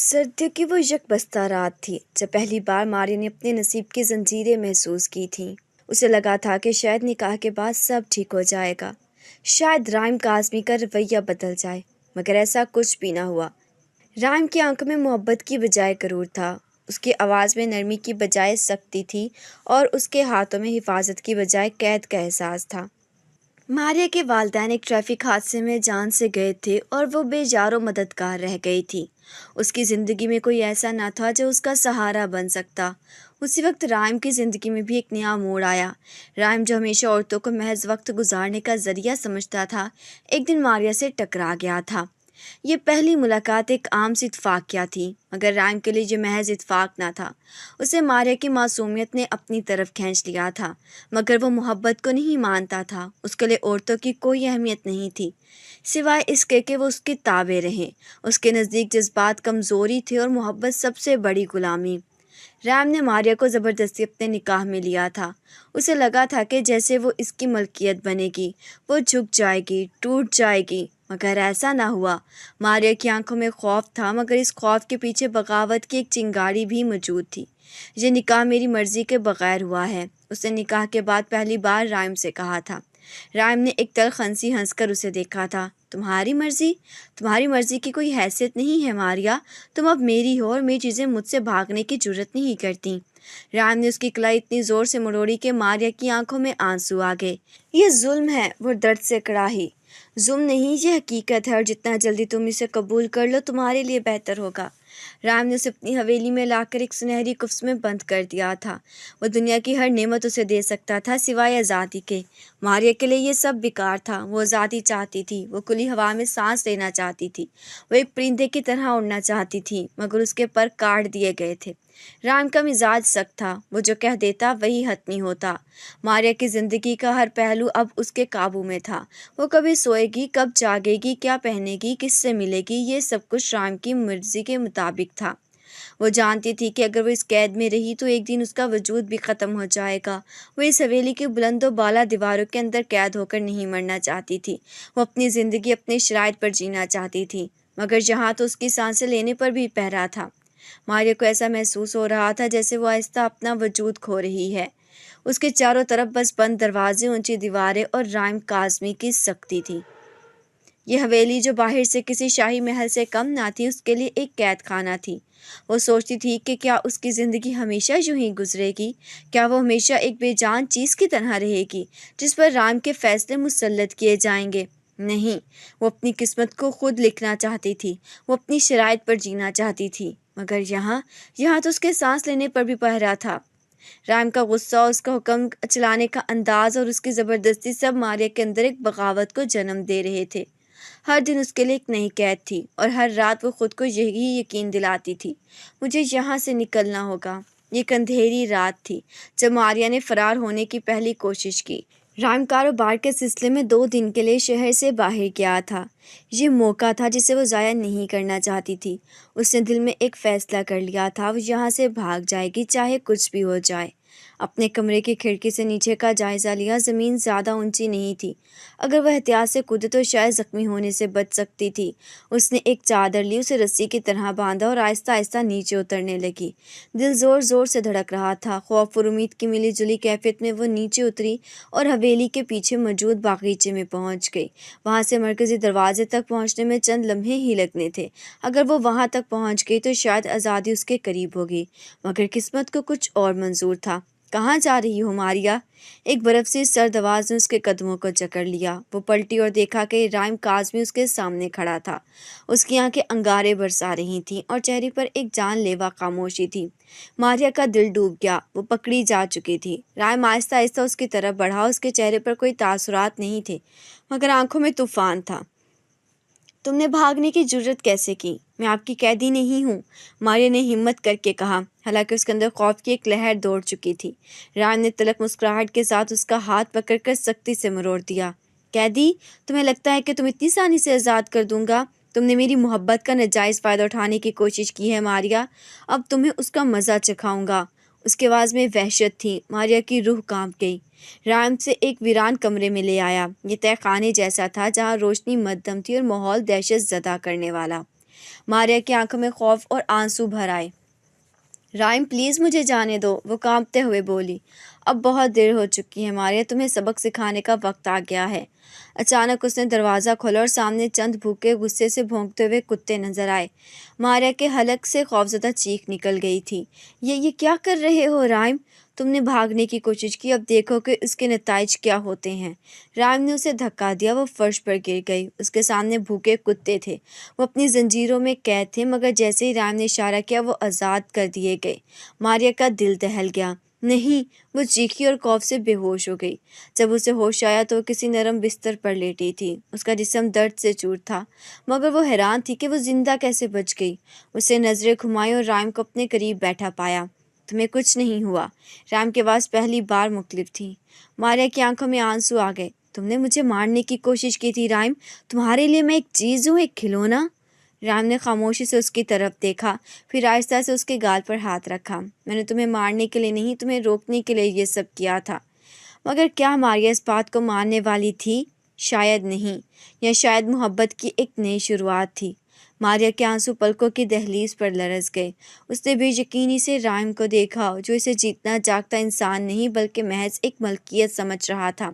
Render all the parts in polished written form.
सर्दियों की वो यकबस्ता रात थी जब पहली बार मारिया ने अपने नसीब की जंजीरें महसूस की थीं। उसे लगा था कि शायद निकाह के बाद सब ठीक हो जाएगा, शायद राइम काज़मी का रवैया बदल जाए, मगर ऐसा कुछ भी ना हुआ। राइम की आंखों में मोहब्बत की बजाय करूर था, उसकी आवाज़ में नरमी की बजाय सख्ती थी और उसके हाथों में हिफाजत की बजाय कैद का एहसास था। मारिया के वालिदैन एक ट्रैफिक हादसे में जान से गए थे और वो बेजारो मददगार रह गई थी। उसकी ज़िंदगी में कोई ऐसा ना था जो उसका सहारा बन सकता। उसी वक्त राइम की ज़िंदगी में भी एक नया मोड़ आया। राइम, जो हमेशा औरतों को महज वक्त गुजारने का ज़रिया समझता था, एक दिन मारिया से टकरा गया था। ये पहली मुलाकात एक आम सी इत्तेफाकिया थी, मगर राइम के लिए ये महज इत्तेफाक ना था। उसे मारिया की मासूमियत ने अपनी तरफ खींच लिया था, मगर वो मोहब्बत को नहीं मानता था। उसके लिए औरतों की कोई अहमियत नहीं थी, सिवाय इसके कि वो उसके ताबे रहें। उसके नज़दीक जज्बात कमज़ोरी थे और मोहब्बत सबसे बड़ी गुलामी। रैम ने मारिया को ज़बरदस्ती अपने निकाह में लिया था। उसे लगा था कि जैसे वो इसकी मलकियत बनेगी, वो झुक जाएगी, टूट जाएगी, मगर ऐसा ना हुआ। मारिया की आंखों में खौफ था, मगर इस खौफ के पीछे बगावत की एक चिंगारी भी मौजूद थी। ये निकाह मेरी मर्ज़ी के बगैर हुआ है, उसने निकाह के बाद पहली बार राइम से कहा था। राइम ने एक तल्ख़ हंसी हंसकर उसे देखा था। तुम्हारी मर्ज़ी? तुम्हारी मर्ज़ी की कोई हैसियत नहीं है मारिया। तुम अब मेरी हो और मेरी चीज़ें मुझसे भागने की जुर्रत नहीं करती। राम ने उसकी कलाई इतनी ज़ोर से मरोड़ी कि मारिया की आंखों में आंसू आ गए। यह जुल्म है, वो दर्द से कड़ाही। जुल्म नहीं, ये हकीकत है, और जितना जल्दी तुम इसे कबूल कर लो तुम्हारे लिए बेहतर होगा। राम ने उसे अपनी हवेली में लाकर एक सुनहरी कुफ्स में बंद कर दिया था। वो दुनिया की हर नेमत उसे दे सकता था सिवाय आज़ादी के। मारिया के लिए ये सब बेकार था। वो आज़ादी चाहती थी, वो खुली हवा में सांस लेना चाहती थी, वो एक परिंदे की तरह उड़ना चाहती थी, मगर उसके पर काट दिए गए थे। राम का मिजाज सख्त था, वो जो कह देता वही हतमी होता। मारिया की ज़िंदगी का हर पहलू अब उसके काबू में था। वो कभी सोएगी, कब जागेगी, क्या पहनेगी, किससे मिलेगी, ये सब कुछ राम की मर्जी के मुताबिक था। वो जानती थी कि अगर वो इस कैद में रही तो एक दिन उसका वजूद भी ख़त्म हो जाएगा। वो इस हवेली की बुलंद व बाला दीवारों के अंदर कैद होकर नहीं मरना चाहती थी। वो अपनी ज़िंदगी अपनी शराइत पर जीना चाहती थी, मगर यहाँ तो उसकी सांसें लेने पर भी पहरा था। मारिया को ऐसा महसूस हो रहा था जैसे वो आहिस्ता अपना वजूद खो रही है। उसके चारों तरफ बस बंद दरवाजे, ऊंची दीवारें और राइम काज़मी की सख्ती थी। ये हवेली, जो बाहर से किसी शाही महल से कम ना थी, उसके लिए एक कैद खाना थी। वो सोचती थी कि क्या उसकी ज़िंदगी हमेशा यूं ही गुजरेगी? क्या वो हमेशा एक बेजान चीज़ की तरह रहेगी जिस पर राम के फैसले मुसल्लत किए जाएंगे? नहीं, वो अपनी किस्मत को खुद लिखना चाहती थी। वो अपनी शराइत पर जीना चाहती थी, मगर यहाँ यहाँ तो उसके सांस लेने पर भी पहरा था। राम का गुस्सा, उसका हुक्म चलाने का अंदाज और उसकी ज़बरदस्ती सब मारिया के अंदर एक बगावत को जन्म दे रहे थे। हर दिन उसके लिए एक नई कैद थी और हर रात वो खुद को यही यकीन दिलाती थी, मुझे यहाँ से निकलना होगा। ये एक अंधेरी रात थी जब मारिया ने फरार होने की पहली कोशिश की। राम कारोबार के सिलसिले में 2 दिन के लिए शहर से बाहर गया था। ये मौका था जिसे वो ज़ाया नहीं करना चाहती थी। उसने दिल में एक फ़ैसला कर लिया था, वो यहाँ से भाग जाएगी चाहे कुछ भी हो जाए। अपने कमरे की खिड़की से नीचे का जायज़ा लिया। ज़मीन ज़्यादा ऊंची नहीं थी, अगर वह एहतियात से कूदे तो शायद ज़ख्मी होने से बच सकती थी। उसने एक चादर ली, उसे रस्सी की तरह बांधा और आहिस्ता आहिस्ता नीचे उतरने लगी। दिल ज़ोर ज़ोर से धड़क रहा था। खौफ और उम्मीद की मिली जुली कैफियत में वो नीचे उतरी और हवेली के पीछे मौजूद बागीचे में पहुंच गई। वहां से मरकज़ी दरवाजे तक पहुंचने में चंद लम्हे ही लगने थे। अगर वो वहां तक पहुंच गई तो शायद आज़ादी उसके करीब होगी, मगर किस्मत को कुछ और मंजूर था। कहाँ जा रही हो मारिया? एक बर्फ सी सर्द आवाज़ ने उसके कदमों को जकड़ लिया। वो पलटी और देखा कि राइम काज़मी उसके सामने खड़ा था। उसकी आंखें अंगारे बरसा रही थीं और चेहरे पर एक जानलेवा खामोशी थी। मारिया का दिल डूब गया, वो पकड़ी जा चुकी थी। राइम आहिस्ता आहिस्ता उसकी तरफ बढ़ा। उसके चेहरे पर कोई तासुरात नहीं थे, मगर आंखों में तूफान था। तुमने भागने की जुर्रत कैसे की? मैं आपकी कैदी नहीं हूँ, मारिया ने हिम्मत करके कहा, हालांकि उसके अंदर खौफ की एक लहर दौड़ चुकी थी। राम ने तलख मुस्कुराहट के साथ उसका हाथ पकड़कर सख्ती से मरोड़ दिया। कैदी? तुम्हें लगता है कि तुम इतनी आसानी से आज़ाद कर दूंगा? तुमने मेरी मोहब्बत का नाजायज़ फ़ायदा उठाने की कोशिश की है मारिया, अब तुम्हें उसका मज़ा चखाऊंगा। उसकी आवाज़ में वहशत थी। मारिया की रूह कांप गई। राम से एक वीरान कमरे में ले आया। ये तहखाने जैसा था, जहाँ रोशनी मध्यम थी और माहौल दहशत ज़दा करने वाला। ماریا کی آنکھوں میں خوف اور آنسو بھر آئے۔ رائم پلیز مجھے جانے دو، وہ کانپتے ہوئے بولی۔ اب بہت دیر ہو چکی ہے ماریا، تمہیں سبق سکھانے کا وقت آ گیا ہے۔ اچانک اس نے دروازہ کھولا اور سامنے چند بھوکے غصے سے بھونکتے ہوئے کتے نظر آئے۔ ماریا کے حلق سے خوفزدہ چیخ نکل گئی تھی۔ یہ کیا کر رہے ہو رائم؟ تم نے بھاگنے کی کوشش کی، اب دیکھو کہ اس کے نتائج کیا ہوتے ہیں۔ رائم نے اسے دھکا دیا، وہ فرش پر گر گئی۔ اس کے سامنے بھوکے کتے تھے، وہ اپنی زنجیروں میں قید تھے، مگر جیسے ہی رائم نے اشارہ کیا وہ آزاد کر دیے گئے۔ ماریا کا دل دہل گیا۔ نہیں، وہ چیخی اور خوف سے بے ہوش ہو گئی۔ جب اسے ہوش آیا تو وہ کسی نرم بستر پر لیٹی تھی۔ اس کا جسم درد سے چور تھا، مگر وہ حیران تھی کہ وہ زندہ کیسے بچ گئی۔ اسے نظریں گھمائی اور رائم کو اپنے قریب بیٹھا پایا۔ تمہیں کچھ نہیں ہوا؟ رائم کی آواز پہلی بار مختلف تھی۔ ماریا کی آنکھوں میں آنسو آ گئے۔ تم نے مجھے مارنے کی کوشش کی تھی رائم، تمہارے لیے میں ایک چیز ہوں، ایک کھلونا؟ رائم نے خاموشی سے اس کی طرف دیکھا، پھر آہستہ سے اس کے گال پر ہاتھ رکھا۔ میں نے تمہیں مارنے کے لیے نہیں، تمہیں روکنے کے لیے یہ سب کیا تھا۔ مگر کیا ماریا اس بات کو ماننے والی تھی؟ شاید نہیں، یا شاید محبت کی ایک نئی شروعات تھی۔ ماریا کے آنسو پلکوں کی دہلیز پر لرز گئے۔ اس نے بے یقینی سے رائم کو دیکھا، جو اسے جیتنا جاگتا انسان نہیں بلکہ محض ایک ملکیت سمجھ رہا تھا۔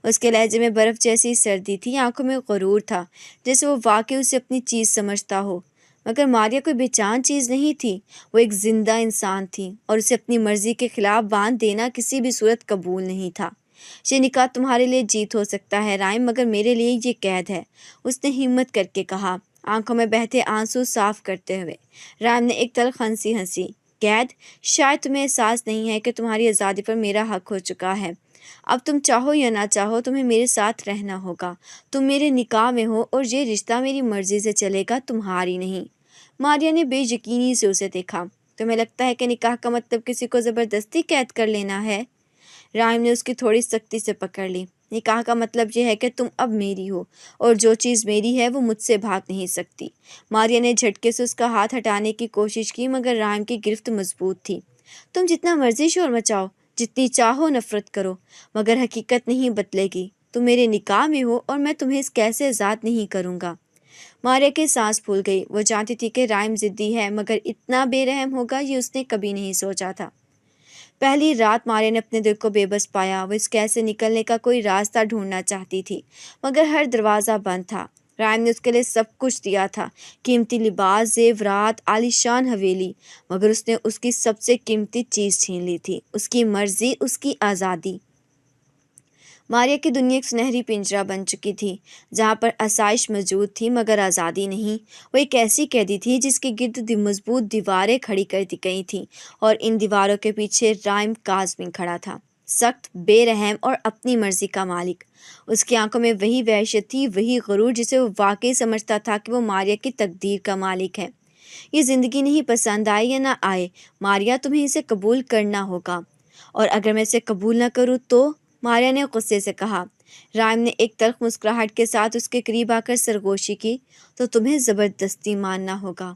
اس کے لہجے میں برف جیسی سردی تھی، آنکھوں میں غرور تھا، جیسے وہ واقعی اسے اپنی چیز سمجھتا ہو۔ مگر ماریا کوئی بے جان چیز نہیں تھی، وہ ایک زندہ انسان تھی، اور اسے اپنی مرضی کے خلاف باندھ دینا کسی بھی صورت قبول نہیں تھا۔ یہ نکاح تمہارے لیے جیت ہو سکتا ہے رائم، مگر میرے لیے یہ قید ہے، اس نے ہمت کر کے کہا، آنکھوں میں بہتے آنسو صاف کرتے ہوئے۔ رائم نے ایک تلخ ہنسی ہنسی۔ قید؟ شاید تمہیں احساس نہیں ہے کہ تمہاری آزادی پر میرا حق ہو چکا ہے۔ اب تم چاہو یا نہ چاہو تمہیں میرے ساتھ رہنا ہوگا۔ تم میرے نکاح میں ہو اور یہ رشتہ میری مرضی سے چلے گا، تمہاری نہیں۔ ماریا نے بے یقینی سے اسے دیکھا۔ تمہیں لگتا ہے کہ نکاح کا مطلب کسی کو زبردستی قید کر لینا ہے؟ رائم نے اس کی تھوڑی سختی سے پکڑ لی۔ نکاح کا مطلب یہ ہے کہ تم اب میری ہو، اور جو چیز میری ہے وہ مجھ سے بھاگ نہیں سکتی۔ ماریا نے جھٹکے سے اس کا ہاتھ ہٹانے کی کوشش کی، مگر رائم کی گرفت مضبوط تھی۔ تم جتنا مرضی شور مچاؤ، جتنی چاہو نفرت کرو، مگر حقیقت نہیں بدلے گی۔ تم میرے نکاح میں ہو اور میں تمہیں اس کیسے آزاد نہیں کروں گا۔ ماریا کی سانس پھول گئی۔ وہ جانتی تھی کہ رائم ضدی ہے، مگر اتنا بے رحم ہوگا یہ اس نے کبھی نہیں سوچا تھا۔ پہلی رات ماریا نے اپنے دل کو بے بس پایا۔ وہ اس قید سے نکلنے کا کوئی راستہ ڈھونڈنا چاہتی تھی، مگر ہر دروازہ بند تھا۔ رائم نے اس کے لیے سب کچھ دیا تھا، قیمتی لباس، زیورات، عالیشان حویلی، مگر اس نے اس کی سب سے قیمتی چیز چھین لی تھی، اس کی مرضی، اس کی آزادی۔ ماریا کی دنیا ایک سنہری پنجرہ بن چکی تھی، جہاں پر آسائش موجود تھی مگر آزادی نہیں۔ وہ ایک ایسی قیدی تھی جس کے گرد مضبوط دیواریں کھڑی کر دی گئی تھیں، اور ان دیواروں کے پیچھے رائم کاظمی کھڑا تھا، سخت، بے رحم اور اپنی مرضی کا مالک۔ اس کی آنکھوں میں وہی وحشت تھی، وہی غرور جسے وہ واقعی سمجھتا تھا کہ وہ ماریا کی تقدیر کا مالک ہے۔ یہ زندگی نہیں، پسند آئے یا نہ آئے ماریا، تمہیں اسے قبول کرنا ہوگا۔ اور اگر میں اسے قبول نہ کروں تو؟ ماریا نے غصے سے کہا۔ رائم نے ایک تلخ مسکراہٹ کے ساتھ اس کے قریب آ کر سرگوشی کی، تو تمہیں زبردستی ماننا ہوگا۔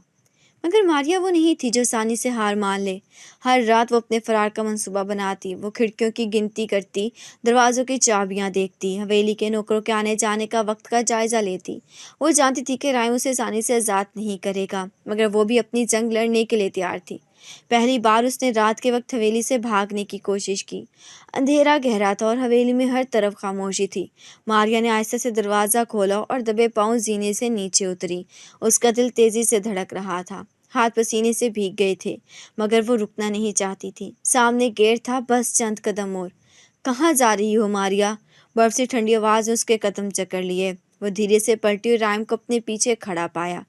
مگر ماریا وہ نہیں تھی جو آسانی سے ہار مان لے۔ ہر رات وہ اپنے فرار کا منصوبہ بناتی، وہ کھڑکیوں کی گنتی کرتی، دروازوں کی چابیاں دیکھتی، حویلی کے نوکروں کے آنے جانے کا وقت کا جائزہ لیتی۔ وہ جانتی تھی کہ رائم اسے آسانی سے آزاد نہیں کرے گا، مگر وہ بھی اپنی جنگ لڑنے کے لیے تیار تھی۔ پہلی بار اس نے رات کے وقت حویلی سے بھاگنے کی کوشش کی۔ اندھیرا گہرا تھا اور حویلی میں ہر طرف خاموشی تھی۔ ماریا نے آہستہ سے دروازہ کھولا اور دبے پاؤں زینے سے نیچے اتری۔ اس کا دل تیزی سے دھڑک رہا تھا، ہاتھ پسینے سے بھیگ گئے تھے، مگر وہ رکنا نہیں چاہتی تھی۔ سامنے گیٹ تھا، بس چند قدم اور۔ کہاں جا رہی ہو ماریا؟ برف سی ٹھنڈی آواز نے اس کے قدم جکڑ لیے۔ وہ دھیرے سے پلٹی اور رائم کو اپنے پیچھے کھڑا پایا۔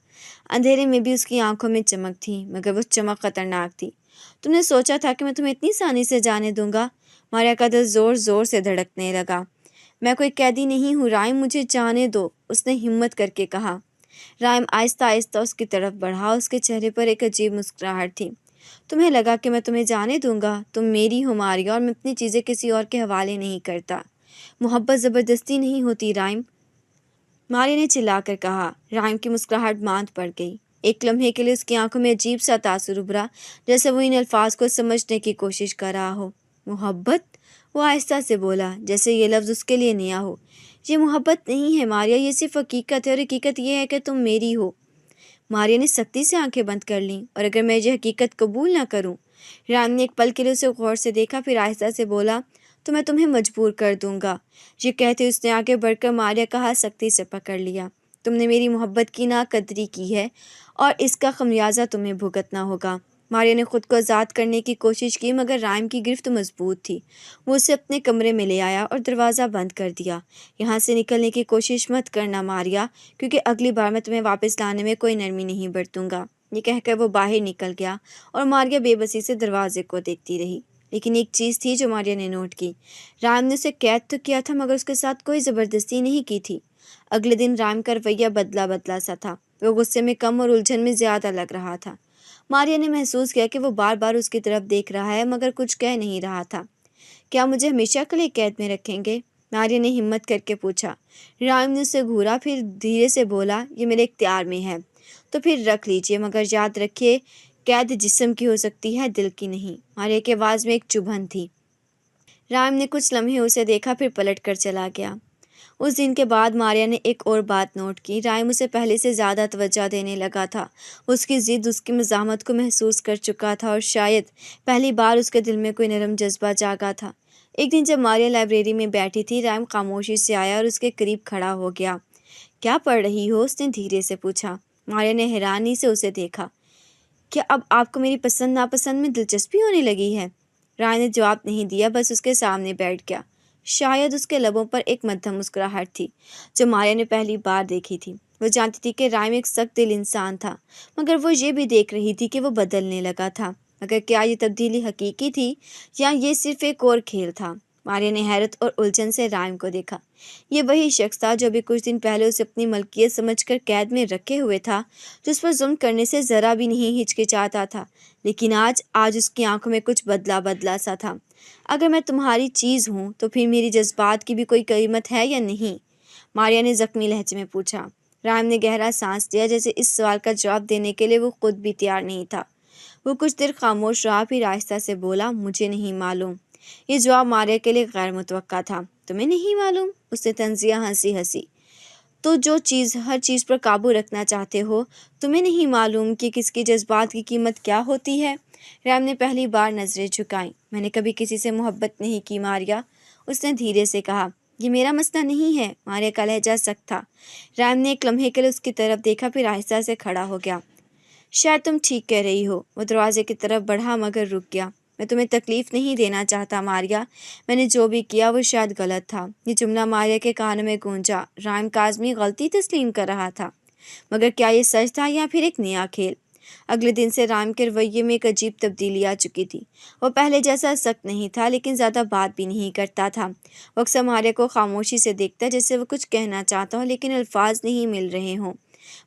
اندھیرے میں بھی اس کی آنکھوں میں چمک تھی، مگر وہ چمک خطرناک تھی۔ تم نے سوچا تھا کہ میں تمہیں اتنی آسانی سے جانے دوں گا؟ ماریا کا دل زور زور سے دھڑکنے لگا۔ میں کوئی قیدی نہیں ہوں رائم، مجھے جانے دو، اس نے ہمت کر کے کہا۔ رائم آہستہ آہستہ اس کی طرف بڑھا، اس کے چہرے پر ایک عجیب مسکراہٹ تھی۔ تمہیں لگا کہ میں تمہیں جانے دوں گا؟ تم میری ہو ماریا، اور میں اپنی چیزیں کسی اور کے حوالے نہیں کرتا۔ محبت زبردستی نہیں ہوتی رائم، ماریا نے چلا کر کہا۔ رائم کی مسکراہٹ ماند پڑ گئی۔ ایک لمحے کے لیے اس کی آنکھوں میں عجیب سا تاثر ابھرا، جیسے وہ ان الفاظ کو سمجھنے کی کوشش کر رہا ہو۔ محبت؟ وہ آہستہ سے بولا، جیسے یہ لفظ اس کے لیے نیا ہو۔ یہ محبت نہیں ہے ماریا، یہ صرف حقیقت ہے، اور حقیقت یہ ہے کہ تم میری ہو۔ ماریا نے سختی سے آنکھیں بند کر لیں۔ اور اگر میں یہ حقیقت قبول نہ کروں؟ رائم نے ایک پل کے لیے اسے غور سے دیکھا، پھر آہستہ سے بولا، تو میں تمہیں مجبور کر دوں گا۔ یہ کہتے اس نے آگے بڑھ کر ماریا کا ہاتھ سختی سے پکڑ لیا۔ تم نے میری محبت کی ناقدری کی ہے اور اس کا خمیازہ تمہیں بھگتنا ہوگا۔ ماریا نے خود کو آزاد کرنے کی کوشش کی، مگر رائم کی گرفت مضبوط تھی۔ وہ اسے اپنے کمرے میں لے آیا اور دروازہ بند کر دیا۔ یہاں سے نکلنے کی کوشش مت کرنا ماریا، کیونکہ اگلی بار میں تمہیں واپس لانے میں کوئی نرمی نہیں برتوں گا۔ یہ کہہ کر وہ باہر نکل گیا اور ماریا بے بسی سے دروازے کو دیکھتی رہی۔ لیکن ایک چیز تھی جو ماریا نے نوٹ کی، رائم نے اسے قید تو کیا تھا مگر اس کے ساتھ کوئی زبردستی نہیں کی تھی۔ اگلے دن رائم کا رویہ بدلا بدلا سا تھا۔ وہ غصے میں کم اور الجھن میں زیادہ لگ رہا تھا۔ ماریا نے محسوس کیا کہ وہ بار بار اس کی طرف دیکھ رہا ہے مگر کچھ کہہ نہیں رہا تھا۔ کیا مجھے ہمیشہ کے لیے قید میں رکھیں گے؟ ماریا نے ہمت کر کے پوچھا۔ رائم نے اسے گھورا، پھر دھیرے سے بولا، یہ میرے اختیار میں ہے تو پھر رکھ لیجئے، مگر یاد رکھیے قید جسم کی ہو سکتی ہے، دل کی نہیں۔ ماریا کی آواز میں ایک چبھن تھی۔ رائم نے کچھ لمحے اسے دیکھا، پھر پلٹ کر چلا گیا۔ اس دن کے بعد ماریا نے ایک اور بات نوٹ کی، رائم اسے پہلے سے زیادہ توجہ دینے لگا تھا۔ اس کی ضد، اس کی مزاحمت کو محسوس کر چکا تھا اور شاید پہلی بار اس کے دل میں کوئی نرم جذبہ جاگا تھا۔ ایک دن جب ماریا لائبریری میں بیٹھی تھی، رائم خاموشی سے آیا اور اس کے قریب کھڑا ہو گیا۔ کیا پڑھ رہی ہو؟ اس نے دھیرے سے پوچھا۔ ماریا نے حیرانی سے اسے دیکھا۔ کیا اب آپ کو میری پسند ناپسند میں دلچسپی ہونے لگی ہے؟ رائے نے جواب نہیں دیا، بس اس کے سامنے بیٹھ گیا۔ شاید اس کے لبوں پر ایک مدھم مسکراہٹ تھی جو ماریا نے پہلی بار دیکھی تھی۔ وہ جانتی تھی کہ رائم ایک سخت دل انسان تھا، مگر وہ یہ بھی دیکھ رہی تھی کہ وہ بدلنے لگا تھا۔ مگر کیا یہ تبدیلی حقیقی تھی یا یہ صرف ایک اور کھیل تھا؟ ماریا نے حیرت اور الجھن سے رائم کو دیکھا۔ یہ وہی شخص تھا جو بھی کچھ دن پہلے اسے اپنی ملکیت سمجھ کر قید میں رکھے ہوئے تھا، جو اس پر ظلم کرنے سے ذرا بھی نہیں ہچکچاتا تھا۔ لیکن آج اس کی آنکھوں میں کچھ بدلا بدلا سا تھا۔ اگر میں تمہاری چیز ہوں تو پھر میری جذبات کی بھی کوئی قیمت ہے یا نہیں؟ ماریا نے زخمی لہجے میں پوچھا۔ رائم نے گہرا سانس لیا، جیسے اس سوال کا جواب دینے کے لیے وہ خود بھی تیار نہیں تھا۔ وہ کچھ دیر خاموش رہا، پھر آہستہ سے بولا، مجھے نہیں معلوم۔ یہ جواب ماریا کے لیے غیر متوقع تھا۔ تمہیں نہیں معلوم؟ اس نے طنزیہ ہنسی۔ تو ہر چیز پر قابو رکھنا چاہتے ہو، تمہیں نہیں معلوم کہ کس کی جذبات کی قیمت کیا ہوتی ہے؟ رائم نے پہلی بار نظریں جھکائیں۔ میں نے کبھی کسی سے محبت نہیں کی ماریا، اس نے دھیرے سے کہا۔ یہ میرا مسئلہ نہیں ہے، ماریا کا لہجہ سخت تھا۔ رائم نے ایک لمحے کے لیے اس کی طرف دیکھا، پھر آہستہ سے کھڑا ہو گیا۔ شاید تم ٹھیک کہہ رہی ہو۔ وہ دروازے کی طرف بڑھا مگر رک گیا۔ میں تمہیں تکلیف نہیں دینا چاہتا ماریا، میں نے جو بھی کیا وہ شاید غلط تھا۔ یہ جملہ ماریا کے کانوں میں گونجا۔ رائم کاظمی غلطی تسلیم کر رہا تھا، مگر کیا یہ سچ تھا یا پھر ایک نیا کھیل؟ اگلے دن سے رائم کے رویے میں ایک عجیب تبدیلی آ چکی تھی۔ وہ پہلے جیسا سخت نہیں تھا، لیکن زیادہ بات بھی نہیں کرتا تھا۔ وہ اکثر ماریا کو خاموشی سے دیکھتا، جیسے وہ کچھ کہنا چاہتا ہو لیکن الفاظ نہیں مل رہے ہوں۔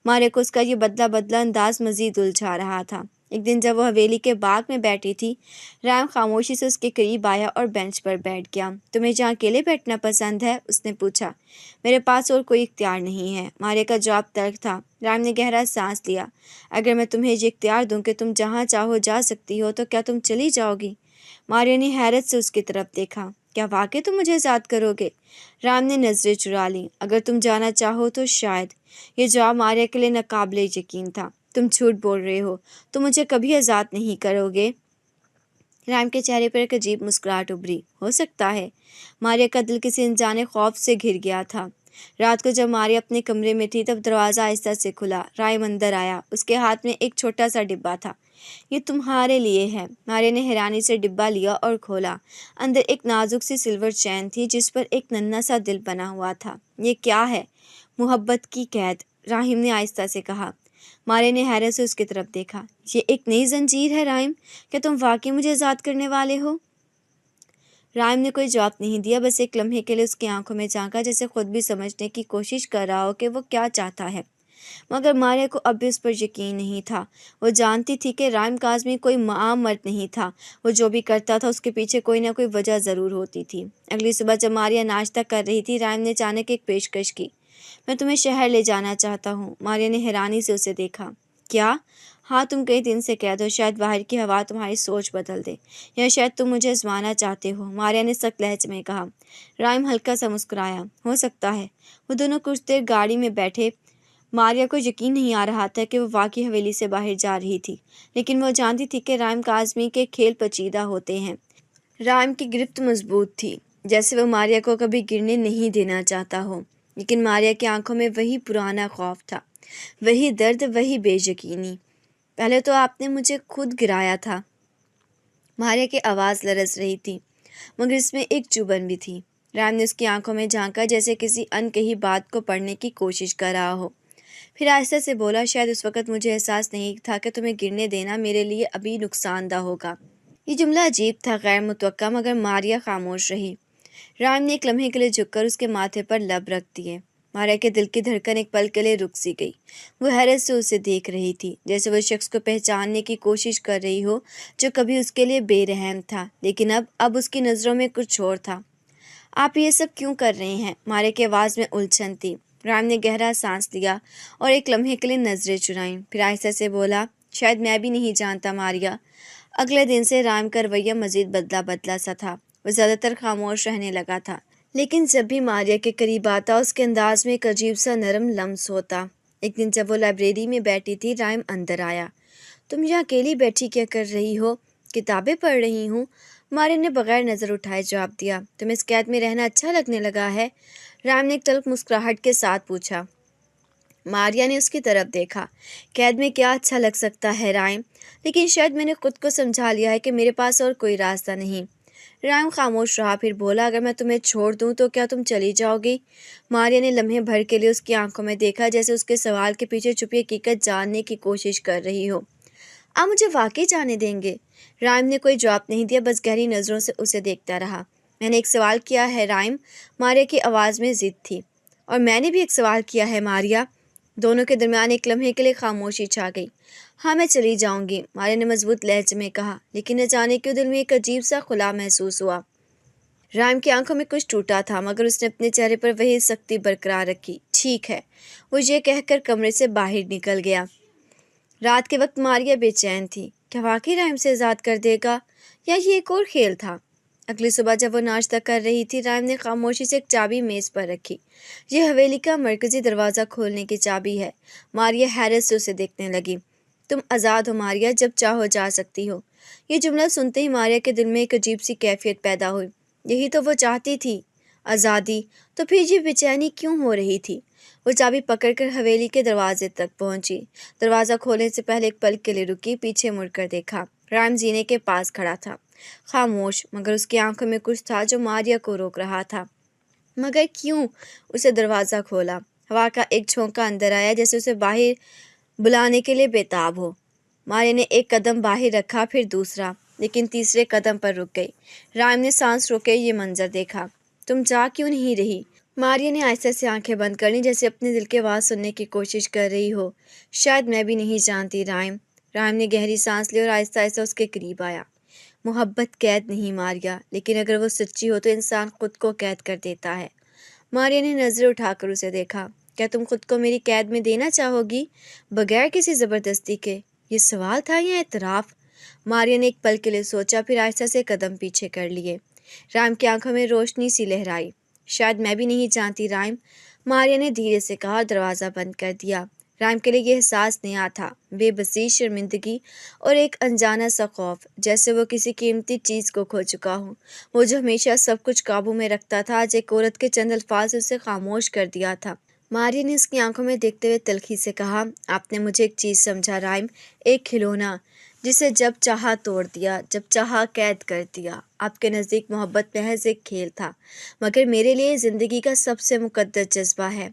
ماریا کو اس کا یہ بدلا بدلا انداز مزید الجھا رہا تھا۔ ایک دن جب وہ حویلی کے باغ میں بیٹھی تھی، رائم خاموشی سے اس کے قریب آیا اور بینچ پر بیٹھ گیا۔ تمہیں جہاں اکیلے بیٹھنا پسند ہے؟ اس نے پوچھا۔ میرے پاس اور کوئی اختیار نہیں ہے، ماریا کا جواب تلخ تھا۔ رائم نے گہرا سانس لیا۔ اگر میں تمہیں یہ اختیار دوں کہ تم جہاں چاہو جا سکتی ہو تو کیا تم چلی جاؤ گی؟ ماریا نے حیرت سے اس کی طرف دیکھا۔ کیا واقعی تم مجھے آزاد کرو گے؟ رائم نے نظریں چرا لیں۔ اگر تم جانا چاہو تو شاید۔ یہ جواب ماریا کے لیے ناقابل یقین تھا۔ تم جھوٹ بول رہے ہو، تم مجھے کبھی آزاد نہیں کرو گے؟ رائم کے چہرے پر ایک عجیب مسکراہٹ ابھری۔ ہو سکتا ہے۔ ماریا کا دل کسی انجانے خوف سے گھر گیا تھا۔ رات کو جب ماریا اپنے کمرے میں تھی تب دروازہ آہستہ سے کھلا۔ رائم اندر آیا۔ اس کے ہاتھ میں ایک چھوٹا سا ڈبہ تھا۔ یہ تمہارے لیے ہے۔ ماریا نے حیرانی سے ڈبہ لیا اور کھولا۔ اندر ایک نازک سی سلور چین تھی جس پر ایک ننھا سا دل بنا ہوا تھا۔ یہ کیا ہے؟ محبت کی قید، رائم نے آہستہ سے کہا۔ ماریا نے حیرت سے اس کی طرف دیکھا۔ یہ ایک نئی زنجیر ہے رائم، کیا تم واقعی مجھے آزاد کرنے والے ہو؟ رائم نے کوئی جواب نہیں دیا، بس ایک لمحے کے لیے اس کی آنکھوں میں جھانکا، جیسے خود بھی سمجھنے کی کوشش کر رہا ہو کہ وہ کیا چاہتا ہے۔ مگر ماریا کو اب بھی اس پر یقین نہیں تھا۔ وہ جانتی تھی کہ رائم کاظمی کوئی عام مرد نہیں تھا۔ وہ جو بھی کرتا تھا اس کے پیچھے کوئی نہ کوئی وجہ ضرور ہوتی تھی۔ اگلی صبح جب ماریا ناشتہ کر رہی تھی، رائم نے اچانک ایک پیشکش کی۔ میں تمہیں شہر لے جانا چاہتا ہوں۔ ماریا نے حیرانی سے اسے دیکھا۔ کیا؟ ہاں، تم کئی دن سے قید ہو، شاید باہر کی ہوا تمہاری سوچ بدل دے، یا شاید تم مجھے آزمانا چاہتے ہو، ماریا نے سخت لہجے میں کہا۔ رائم ہلکا سا مسکرایا۔ ہو سکتا ہے۔ وہ دونوں کچھ دیر گاڑی میں بیٹھے मारिया को यकीन नहीं आ रहा था कि वो वाकई हवेली से बाहर जा रही थी, लेकिन वो जानती थी कि राइम काज़मी के खेल पेचीदा होते हैं। राइम की गिरफ्त मजबूत थी, जैसे वो मारिया को कभी गिरने नहीं देना चाहता हो। लेकिन मारिया की आंखों में वही पुराना खौफ था, वही दर्द, वही बेयकीनी। पहले तो आपने मुझे खुद गिराया था। मारिया की आवाज़ लरज रही थी, मगर इसमें एक चुभन भी थी। राम ने उसकी आंखों में झांका, जैसे किसी अनकही बात को पढ़ने की कोशिश कर रहा हो। फिर आहिस्ता से बोला, शायद उस वक़्त मुझे एहसास नहीं था कि तुम्हें गिरने देना मेरे लिए अभी नुकसानदा होगा। ये जुमला अजीब था, गैर मुतवक्का, मगर मारिया खामोश रही। राम ने एक लम्हे के लिए झुककर उसके माथे पर लब रख दिए। मारिया के दिल की धड़कन एक पल के लिए रुक सी गई। वो हैरत से उसे देख रही थी, जैसे वो शख्स को पहचानने की कोशिश कर रही हो जो कभी उसके लिए बेरहम था, लेकिन अब उसकी नज़रों में कुछ और था। आप ये सब क्यों कर रहे हैं? मारिया की आवाज़ में उलझन थी। राम ने गहरा सांस लिया और एक लम्हे के लिए नज़रें चुराईं। फिर आहिस्ता से बोला, शायद मैं भी नहीं जानता मारिया। अगले दिन से राम का रवैया मज़ीद बदला बदला सा था। वो ज़्यादातर खामोश रहने लगा था, लेकिन जब भी मारिया के करीब आता उसके अंदाज में एक अजीब सा नरम लम्स होता। एक दिन जब वो लाइब्रेरी में बैठी थी, राम अंदर आया। तुम यहाँ अकेली बैठी क्या कर रही हो? किताबें पढ़ रही हूँ। मारिया ने बगैर नज़र उठाए जवाब दिया। तुम्हें इस कैद में रहना अच्छा लगने लगा है? राम ने एक तल्ख मुस्कुराहट के साथ पूछा। मारिया ने उसकी तरफ देखा। कैद में क्या अच्छा लग सकता है राइम, लेकिन शायद मैंने खुद को समझा लिया है कि मेरे पास और कोई रास्ता नहीं। राइम खामोश रहा, फिर बोला, अगर मैं तुम्हें छोड़ दूं तो क्या तुम चली जाओगी? मारिया ने लम्हे भर के लिए उसकी आंखों में देखा, जैसे उसके सवाल के पीछे छुपी हकीकत जानने की कोशिश कर रही हो। आप मुझे वाकई जाने देंगे? राइम ने कोई जवाब नहीं दिया, बस गहरी नज़रों से उसे देखता रहा। मैंने एक सवाल किया है राइम, मारिया की आवाज़ में ज़िद थी। और मैंने भी एक सवाल किया है मारिया। दोनों के दरमियान एक लम्हे के लिए खामोशी छा गई। हाँ, मैं चली जाऊंगी, मारिया ने मजबूत लहजे में कहा, लेकिन न जाने क्यों दिल में एक अजीब सा खुला महसूस हुआ। राइम की आंखों में कुछ टूटा था, मगर उसने अपने चेहरे पर वही सख्ती बरकरार रखी। ठीक है, वो ये कहकर कमरे से बाहर निकल गया। रात के वक्त मारिया बेचैन थी। क्या वाकई राइम से आज़ाद कर देगा, या ये एक और खेल था? अगली सुबह जब वो नाश्ता कर रही थी, राइम ने खामोशी से एक चाबी मेज़ पर रखी। ये हवेली का मरकज़ी दरवाज़ा खोलने की चाबी है। मारिया हैरत से उसे देखने लगी। तुम आज़ाद हो मारिया, जब चाहो जा सकती हो। ये जुमला सुनते ही मारिया के दिल में एक अजीब सी कैफियत पैदा हुई। यही तो वो चाहती थी, आज़ादी। तो फिर ये बेचैनी क्यों हो रही थी? वो चाबी पकड़कर हवेली के दरवाजे तक पहुंची। दरवाज़ा खोलने से पहले एक पल के लिए रुकी, पीछे मुड़कर देखा। राइम जीने के पास खड़ा था, खामोश, मगर उसकी आंखों में कुछ था जो मारिया को रोक रहा था। मगर क्यों? उसे दरवाज़ा खोला। हवा का एक झोंका अंदर आया, जैसे उसे बाहर बुलाने के लिए बेताब हो। मारिया ने एक कदम बाहर रखा, फिर दूसरा, लेकिन तीसरे कदम पर रुक गई। राइम ने सांस रोके ये मंजर देखा। तुम जा क्यों नहीं रही? मारिया ने आहिस्ता से आंखें बंद कर लीं, जैसे अपने दिल की आवाज़ सुनने की कोशिश कर रही हो। शायद मैं भी नहीं जानती राइम। राइम ने गहरी सांस ली और आहिस्ता आहिस्ता उसके करीब आया। मोहब्बत कैद नहीं मारिया, लेकिन अगर वो सच्ची हो तो इंसान खुद को कैद कर देता है। मारिया ने नज़रें उठाकर उसे देखा। क्या तुम खुद को मेरी कैद में देना चाहोगी, बगैर किसी ज़बरदस्ती के? ये सवाल था या एतराफ़? मारिया ने एक पल के लिए सोचा, फिर आहिस्ता से कदम पीछे कर लिए। राइम की आंखों में रोशनी सी लहराई। शायद मैं भी नहीं जानती राइम, मारिया ने धीरे से कहा और दरवाज़ा बंद कर दिया। राइम के लिए यह एहसास नया था, बेबसी, शर्मिंदगी और एक अनजाना सा खौफ, जैसे वो किसी कीमती चीज़ को खो चुका हो। वो जो हमेशा सब कुछ काबू में रखता था, आज एक औरत के चंद अल्फाज से उसे खामोश कर दिया था। मारिया ने उसकी आंखों में देखते हुए तल्खी से कहा, आपने मुझे एक चीज़ समझा राइम, एक खिलौना जिसे जब चाहा तोड़ दिया, जब चाहा कैद कर दिया। आपके नज़दीक मोहब्बत महज एक खेल था, मगर मेरे लिए ज़िंदगी का सबसे मुक़द्दस जज्बा है।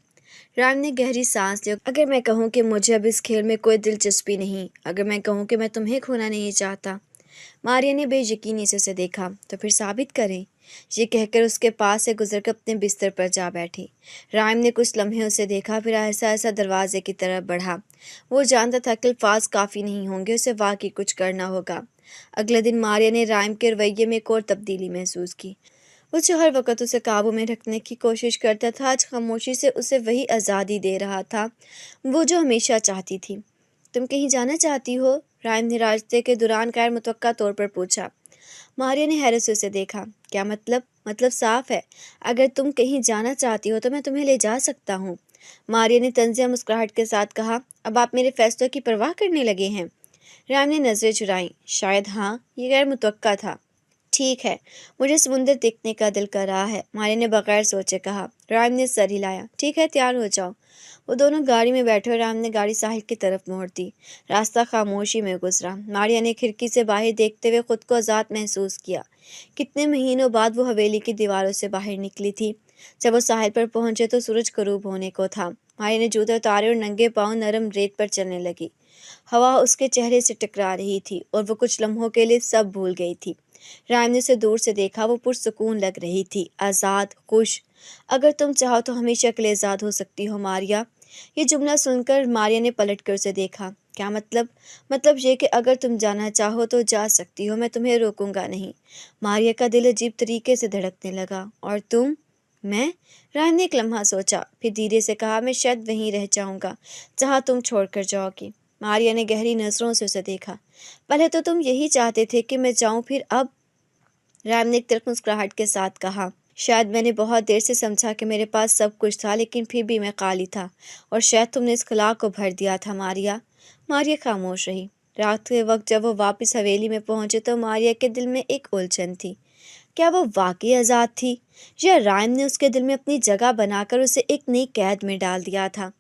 राम ने गहरी सांस ली। अगर मैं कहूँ कि मुझे अब इस खेल में कोई दिलचस्पी नहीं, अगर मैं कहूँ कि मैं तुम्हें खोना नहीं चाहता। मारिया ने बेयकीनी से उसे देखा। तो फिर साबित करें, ये कहकर उसके पास से गुजरकर अपने बिस्तर पर जा बैठी। राइम ने कुछ लम्हे उसे देखा, फिर ऐसा ऐसा दरवाजे की तरफ बढ़ा। वो जानता था कि अल्फाज काफ़ी नहीं होंगे, उसे वाकई कुछ करना होगा। अगले दिन मारिया ने राइम के रवैये में एक और तब्दीली महसूस की। वो जो हर वक्त उसे काबू में रखने की कोशिश करता था, आज खामोशी से उसे वही आज़ादी दे रहा था, वो जो हमेशा चाहती थी। तुम कहीं जाना चाहती हो? राइम ने रास्ते के दौरान गैर मुतवक्का तौर पर पूछा। मारिया ने हैरत से उसे देखा। क्या मतलब? मतलब साफ है, अगर तुम कहीं जाना चाहती हो तो मैं तुम्हें ले जा सकता हूँ। मारिया ने तंजिया मुस्कुराहट के साथ कहा, अब आप मेरे फैसलों की परवाह करने लगे हैं? राम ने नजरें चुराई। शायद हाँ, ये गैर मुतवक्का था। ठीक है, मुझे समुंदर देखने का दिल कर रहा है, मारिया ने बगैर सोचे कहा। राम ने सर हिलाया। ठीक है, तैयार हो जाओ। वो दोनों गाड़ी में बैठे और राम ने गाड़ी साहिल की तरफ मोड़ दी। रास्ता खामोशी में गुजरा। मारिया ने खिड़की से बाहर देखते हुए खुद को आज़ाद महसूस किया। कितने महीनों बाद वो हवेली की दीवारों से बाहर निकली थी। जब वो साहिल पर पहुंचे तो सूरज गरूब होने को था। मारिया ने जूते उतारे और नंगे पांव नरम रेत पर चलने लगी। हवा उसके चेहरे से टकरा रही थी और वो कुछ लम्हों के लिए सब भूल गई थी। राम ने उसे दूर से देखा। वो पुरसुकून लग रही थी, आज़ाद, खुश। अगर तुम चाहो तो हमेशा के लिए आज़ाद हो सकती हो मारिया। ये जुमला सुनकर मारिया ने पलट कर उसे देखा। क्या मतलब? मतलब ये कि अगर तुम जाना चाहो तो जा सकती हो, मैं तुम्हें रोकूंगा नहीं। मारिया का दिल अजीब तरीके से धड़कने लगा। और तुम? मैं? राम ने एक लम्हा सोचा, फिर धीरे से कहा, मैं शायद वहीं रह जाऊंगा जहाँ तुम छोड़कर जाओगी। मारिया ने गहरी नजरों से उसे देखा। पहले तो तुम यही चाहते थे कि मैं जाऊं, फिर अब? राम ने एक तरफ मुस्कुराहट के साथ कहा, शायद मैंने बहुत देर से समझा कि मेरे पास सब कुछ था, लेकिन फिर भी मैं खाली था। और शायद तुमने इस खला को भर दिया था मारिया। मारिया खामोश रही। रात के वक्त जब वो वापस हवेली में पहुंचे तो मारिया के दिल में एक उलझन थी। क्या वो वाकई आज़ाद थी, या राम ने उसके दिल में अपनी जगह बनाकर उसे एक नई कैद में डाल दिया था?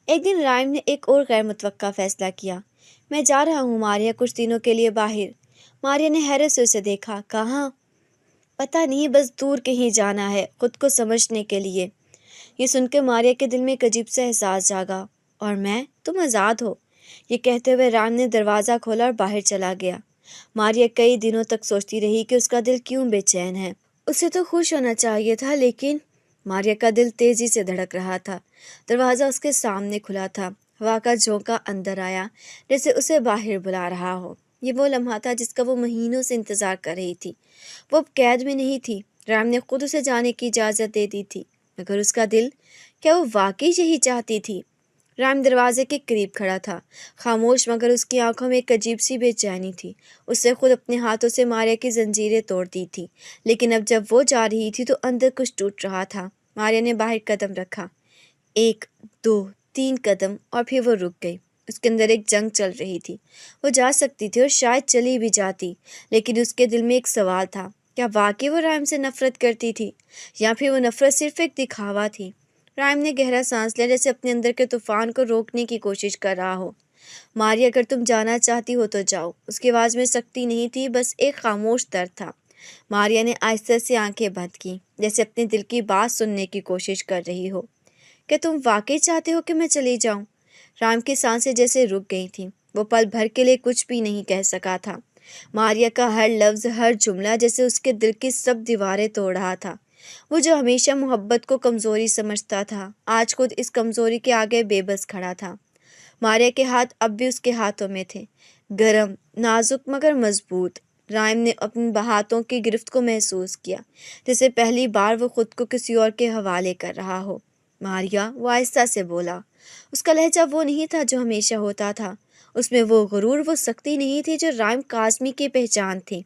एक दिन राइम ने एक और गैर मुतवक्का फैसला किया। मैं जा रहा हूँ मारिया, कुछ दिनों के लिए बाहर। मारिया ने हैरत से उसे देखा। कहाँ? पता नहीं, बस दूर कहीं जाना है, खुद को समझने के लिए। ये सुनकर मारिया के दिल में एक अजीब सा एहसास जागा। और मैं? तुम आज़ाद हो। ये कहते हुए राम ने दरवाज़ा खोला और बाहर चला गया। मारिया कई दिनों तक सोचती रही कि उसका दिल क्यों बेचैन है। उसे तो खुश होना चाहिए था, लेकिन मारिया का दिल तेजी से धड़क रहा था। दरवाज़ा उसके सामने खुला था। हवा का झोंका अंदर आया, जैसे उसे बाहर बुला रहा हो। ये वो लम्हा था जिसका वो महीनों से इंतजार कर रही थी। वो अब कैद में नहीं थी। राम ने खुद उसे जाने की इजाज़त दे दी थी। मगर उसका दिल, क्या वो वाकई यही चाहती थी? राम दरवाजे के करीब खड़ा था, खामोश, मगर उसकी आंखों में एक अजीब सी बेचैनी थी। उससे खुद अपने हाथों से मारिया की जंजीरें तोड़ दी थी, लेकिन अब जब वो जा रही थी तो अंदर कुछ टूट रहा था। मारिया ने बाहर कदम रखा। 1, 2, 3 कदम, और फिर वो रुक गई। उसके अंदर एक जंग चल रही थी। वो जा सकती थी और शायद चली भी जाती, लेकिन उसके दिल में एक सवाल था। क्या वाकई वो राम से नफरत करती थी, या फिर वो नफरत सिर्फ एक दिखावा थी? राम ने गहरा सांस लिया, जैसे अपने अंदर के तूफान को रोकने की कोशिश कर रहा हो। मारिया, अगर तुम जाना चाहती हो तो जाओ। उसकी आवाज़ में सख्ती नहीं थी, बस एक खामोश दर्द था। मारिया ने आहिस्ता से आंखें बंद की, जैसे अपने दिल की बात सुनने की कोशिश कर रही हो। क्या तुम वाकई चाहते हो कि मैं चली जाऊं? राम की सांसें जैसे रुक गई थीं। वो पल भर के लिए कुछ भी नहीं कह सका था। मारिया का हर लफ्ज़, हर जुमला जैसे उसके दिल की सब दीवारें तोड़ रहा था। वो जो हमेशा मोहब्बत को कमज़ोरी समझता था, आज खुद इस कमज़ोरी के आगे बेबस खड़ा था। मारिया के हाथ अब भी उसके हाथों में थे, गरम, नाजुक मगर मजबूत। राइम ने अपने हाथों की गिरफ्त को महसूस किया, जैसे पहली बार वो खुद को किसी और के हवाले कर रहा हो। मारिया, वो आहिस्ता से बोला। उसका लहजा वो नहीं था जो हमेशा होता था। उसमें वो गुरूर, वो सख्ती नहीं थी जो राइम काज़मी की पहचान थी।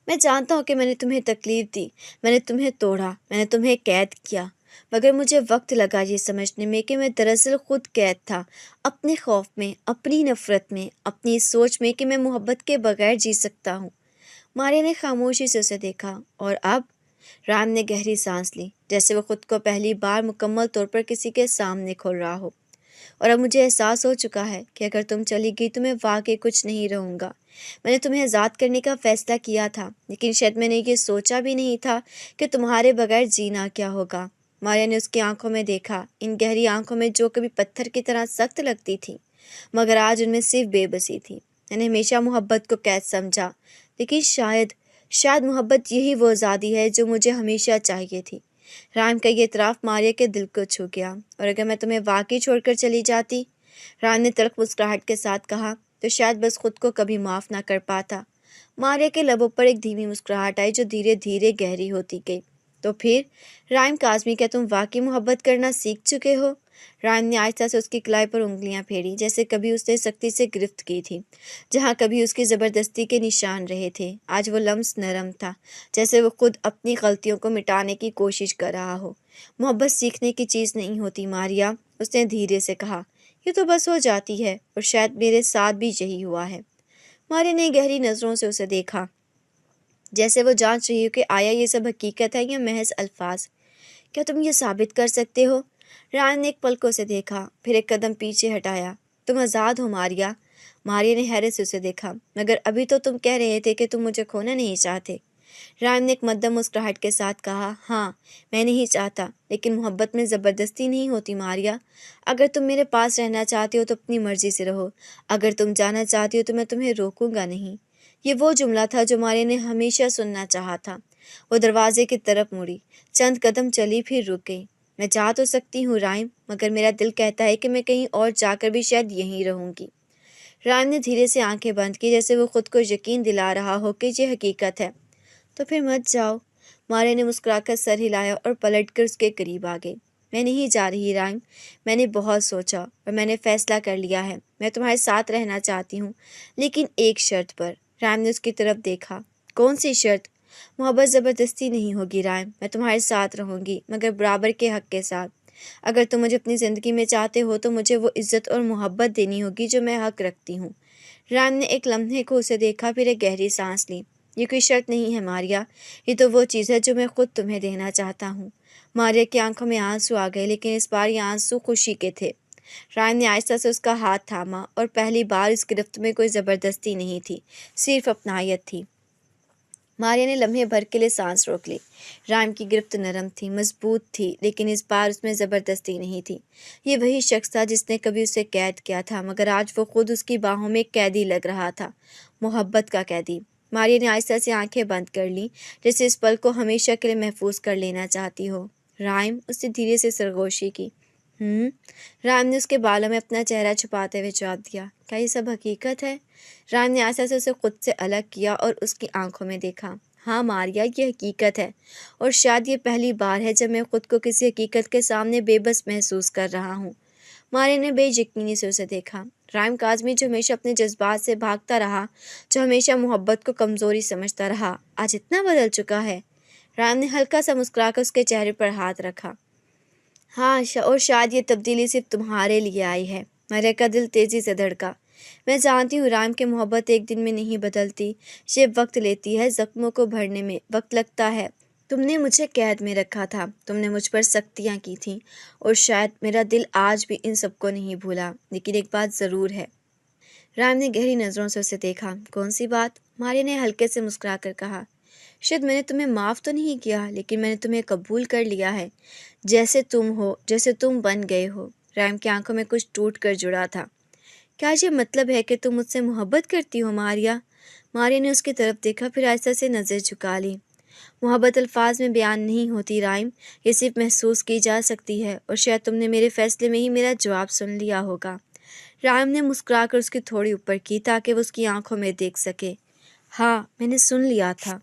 मैं जानता हूँ कि मैंने तुम्हें तकलीफ दी, मैंने तुम्हें तोड़ा, मैंने तुम्हें कैद किया, मगर मुझे वक्त लगा ये समझने में कि मैं दरअसल खुद कैद था, अपने खौफ में, अपनी नफ़रत में, अपनी इस सोच में कि मैं मोहब्बत के बगैर जी सकता हूँ। मारिया ने खामोशी से उसे देखा। और अब? राम ने गहरी सांस ली, जैसे वो खुद को पहली बार मुकम्मल तौर पर किसी के सामने खोल रहा हो। और अब मुझे एहसास हो चुका है कि अगर तुम चली गई तो मैं वाकई कुछ नहीं रहूँगा। मैंने तुम्हें आज़ाद करने का फ़ैसला किया था, लेकिन शायद मैंने ये सोचा भी नहीं था कि तुम्हारे बगैर जीना क्या होगा। मारिया ने उसकी आंखों में देखा, इन गहरी आंखों में जो कभी पत्थर की तरह सख्त लगती थी, मगर आज उनमें सिर्फ बेबसी थी। मैंने हमेशा मोहब्बत को कैद समझा, लेकिन शायद शायद मोहब्बत यही वो आज़ादी है जो मुझे हमेशा चाहिए थी। राम का ये इतराफ़ मारिया के दिल को छू गया। और अगर मैं तुम्हें वाकई छोड़कर चली जाती, राम ने तल्ख़ मुस्कुराहट के साथ कहा, तो शायद बस खुद को कभी माफ़ ना कर पाता। मारिया के लबों पर एक धीमी मुस्कुराहट आई जो धीरे धीरे गहरी होती गई। तो फिर राइम काज़मी, क्या तुम वाकई मोहब्बत करना सीख चुके हो? राइम ने आहिस्ता से उसकी कलाई पर उंगलियां फेरी, जैसे कभी उसने सख्ती से गिरफ्त की थी, जहाँ कभी उसकी ज़बरदस्ती के निशान रहे थे। आज वो लम्स नरम था, जैसे वो खुद अपनी गलतियों को मिटाने की कोशिश कर रहा हो। मोहब्बत सीखने की चीज़ नहीं होती मारिया, उसने धीरे से कहा। ये तो बस हो जाती है, और शायद मेरे साथ भी यही हुआ है। मारिया ने गहरी नज़रों से उसे देखा, जैसे वो जांच रही हो कि आया ये सब हकीकत है या महज अल्फाज। क्या तुम ये साबित कर सकते हो? रान ने एक पल को उसे देखा, फिर एक कदम पीछे हटाया। तुम आज़ाद हो मारिया। मारिया ने हैरत से उसे देखा। मगर अभी तो तुम कह रहे थे कि तुम मुझे खोना नहीं चाहते। रान ने एक मद्दम मुस्कुराहट के साथ कहा, हाँ, मैं नहीं चाहता, लेकिन मोहब्बत में ज़बरदस्ती नहीं होती मारिया। अगर तुम मेरे पास रहना चाहती हो तो अपनी मर्ज़ी से रहो। अगर तुम जाना चाहती हो तो मैं तुम्हें रोकूंगा नहीं। ये वो जुमला था जो मारिया ने हमेशा सुनना चाहा था। वो दरवाजे की तरफ मुड़ी, चंद कदम चली, फिर रुक गई। मैं जा तो सकती हूँ राइम, मगर मेरा दिल कहता है कि मैं कहीं और जाकर भी शायद यहीं रहूँगी। राइम ने धीरे से आंखें बंद की, जैसे वो खुद को यकीन दिला रहा हो कि ये हकीकत है। तो फिर मत जाओ। मारिया ने मुस्कुराकर सर हिलाया और पलटकर उसके करीब आ गई। मैं नहीं जा रही राइम, मैंने बहुत सोचा और मैंने फैसला कर लिया है। मैं तुम्हारे साथ रहना चाहती हूँ, लेकिन एक शर्त पर। राइम ने उसकी तरफ देखा। कौन सी शर्त? मोहब्बत ज़बरदस्ती नहीं होगी राइम, मैं तुम्हारे साथ रहूँगी, मगर बराबर के हक़ के साथ। अगर तुम मुझे अपनी ज़िंदगी में चाहते हो तो मुझे वो इज़्ज़त और मोहब्बत देनी होगी जो मैं हक़ रखती हूँ। राइम ने एक लम्हे को उसे देखा, फिर एक गहरी सांस ली। ये कोई शर्त नहीं है मारिया, ये तो वो चीज़ है जो मैं खुद तुम्हें देना चाहता हूँ। मारिया की आंखों में आंसू आ गए, लेकिन इस बार ये आंसू खुशी के थे। रायन ने आहिस्ता से उसका हाथ थामा, और पहली बार इस गिरफ्त में कोई ज़बरदस्ती नहीं थी, सिर्फ अपनायत थी। मारिया ने लम्हे भर के लिए सांस रोक ली। राम की गिरफ्त नरम थी, मजबूत थी, लेकिन इस बार उसमें ज़बरदस्ती नहीं थी। ये वही शख्स था जिसने कभी उसे कैद किया था, मगर आज वो खुद उसकी बाहों में कैदी लग रहा था, मोहब्बत का कैदी। मारिया ने आहिस्ता से आंखें बंद कर लीं, जैसे इस पल को हमेशा के लिए महफूज कर लेना चाहती हो। राइम, उसने धीरे से सरगोशी की। राम ने उसके बालों में अपना चेहरा छुपाते हुए जवाब दिया। क्या ये सब हकीकत है? राम ने आहिस्ता से उसे खुद से अलग किया और उसकी आंखों में देखा। हाँ मारिया, ये हकीकत है, और शायद ये पहली बार है जब मैं खुद को किसी हकीकत के सामने बेबस महसूस कर रहा हूँ। मारिया ने बेयकीनी से उसे देखा। राइम काज़मी, जो हमेशा अपने जज्बात से भागता रहा, जो हमेशा मोहब्बत को कमज़ोरी समझता रहा, आज इतना बदल चुका है। राइम ने हल्का सा मुस्कुराकर उसके चेहरे पर हाथ रखा। हाँ, और शायद ये तब्दीली सिर्फ तुम्हारे लिए आई है। मारिया का दिल तेज़ी से धड़का। मैं जानती हूँ राम की मोहब्बत एक दिन में नहीं बदलती, ये वक्त लेती है, ज़ख्मों को भरने में वक्त लगता है। तुमने मुझे कैद में रखा था, तुमने मुझ पर सख्तियाँ की थीं, और शायद मेरा दिल आज भी इन सबको नहीं भूला, लेकिन एक बात ज़रूर है। राम ने गहरी नज़रों से उसे देखा। कौन सी बात? मारिया ने हल्के से मुस्कुराकर कहा। शायद मैंने तुम्हें माफ़ तो नहीं किया, लेकिन मैंने तुम्हें कबूल कर लिया है, जैसे तुम हो, जैसे तुम बन गए हो। राम की आंखों में कुछ टूट कर जुड़ा था। क्या ये मतलब है कि तुम मुझसे मोहब्बत करती हो मारिया? मारिया ने उसकी तरफ देखा, फिर आहिस्ता से नज़र झुका ली। मोहब्बत अल्फाज में बयान नहीं होती राइम, ये सिर्फ महसूस की जा सकती है, और शायद तुमने मेरे फैसले में ही मेरा जवाब सुन लिया होगा। राइम ने मुस्कुराकर उसकी थोड़ी ऊपर की, ताकि वो उसकी आंखों में देख सके। हाँ, मैंने सुन लिया था।